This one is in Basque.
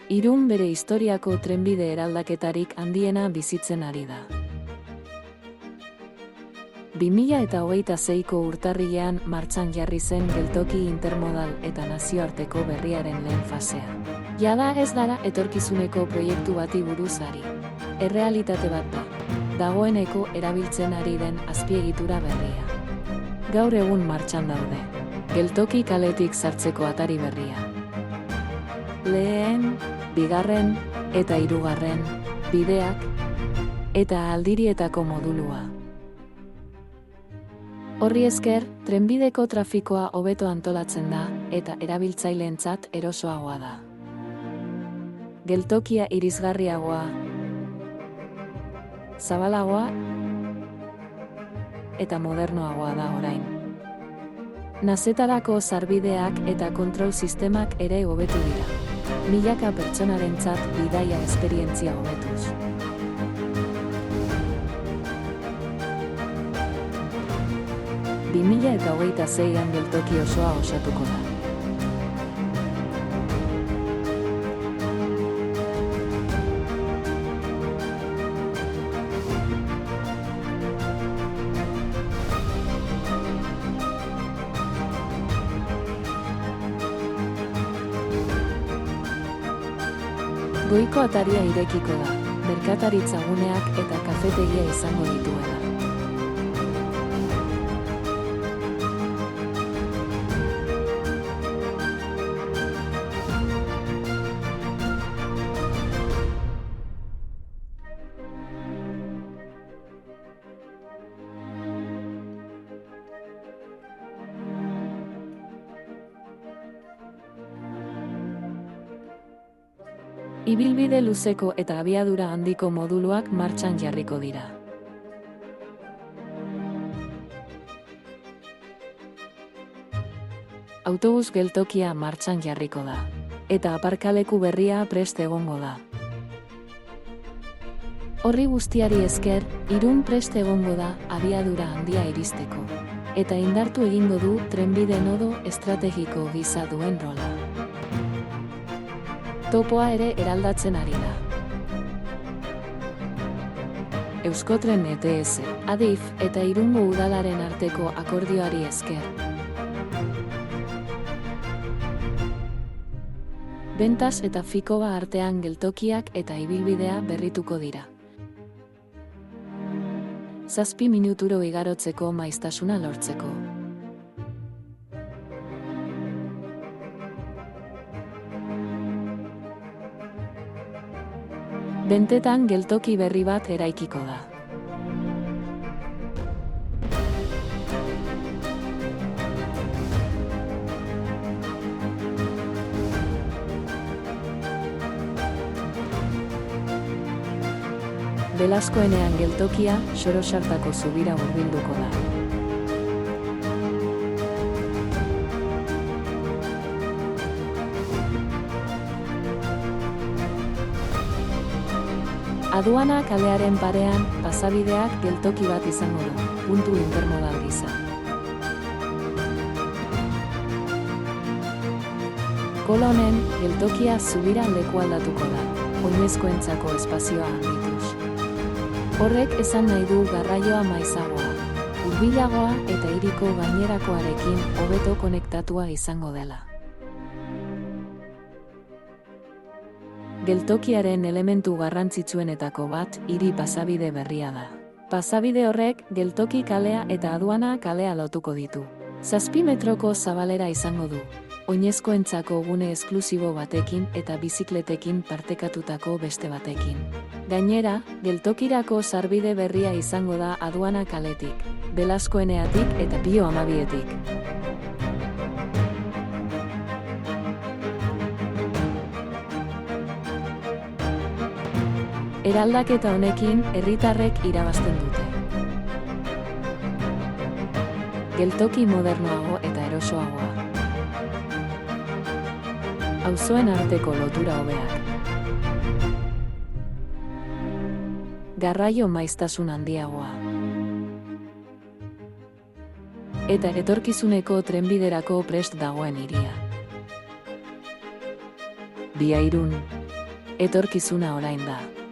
Irun bere historiako trenbide eraldaketarik handiena bizitzen ari da. 2026ko urtarrilean martxan jarri zen geltoki intermodal eta nazioarteko berriaren lehen fasea. Jada ez gara etorkizuneko proiektu bati buruz ari. Errealitate bat da. Dagoeneko erabiltzen ari den azpiegitura berria. Gaur egun martxan daude. Geltoki kaletik sartzeko atari berria. Lehen, bigarren eta hirugarren bideak eta aldirietako modulua. Horri esker, trenbideko trafikoa hobeto antolatzen da eta erabiltzaileentzat erosoagoa da. Geltokia irisgarriagoa, zabalagoa eta modernoagoa da orain. Nazetarako sarbideak eta kontrol sistemak ere hobetu dira. Milaka pertsonarentzat bidaia esperientzia hobetuz. Bi 2026an geltoki osoa osatuko da. Goiko ataria irekiko da, merkataritza guneak eta kafetegia izango dituela. Ibilbide luzeko eta abiadura handiko moduluak martxan jarriko dira. Autobus geltokia martxan jarriko da, eta aparkaleku berria prest egongo da. Horri guztiari esker, Irun prest egongo da abiadura handia iristeko, eta indartu egingo du trenbide nodo estrategiko gisa duen rola. Topoa ere eraldatzen ari da. Euskotren ETS, Adif eta Irungo udalaren arteko akordioari esker. Bentas eta Fikoba artean geltokiak eta ibilbidea berrituko dira. 7 minuturo igarotzeko maiztasuna lortzeko. Bentetan geltoki berri bat eraikiko da. Belazkoenean geltokia Xorosartako zubira hurbilduko da. Aduana kalearen parean, pasabideak geltoki bat izango du, puntu intermodal gisa. Kolonen, geltokia zubira leku aldatuko da, oinezkoentzako espazioa handituz. Horrek esan nahi du garraioa maizagoa, hurbilagoa eta hiriko gainerakoarekin hobeto konektatua izango dela. Geltokiaren elementu garrantzitsuenetako bat hiri pasabide berria da. Pasabide horrek geltoki kalea eta aduana kalea lotuko ditu. 7 metroko zabalera izango du, oinezkoentzako gune esklusibo batekin eta bizikletekin partekatutako beste batekin. Gainera, geltokirako sarbide berria izango da aduana kaletik, Belazkoeneatik eta Pio 12etik. Eraldaketa honekin herritarrek irabazten dute. Geltoki modernoago eta erosoagoa. Auzoen arteko lotura hobeak. Garraio maiztasun handiagoa. Eta etorkizuneko trenbiderako prest dagoen hiria. Bia Irun. Etorkizuna orain da.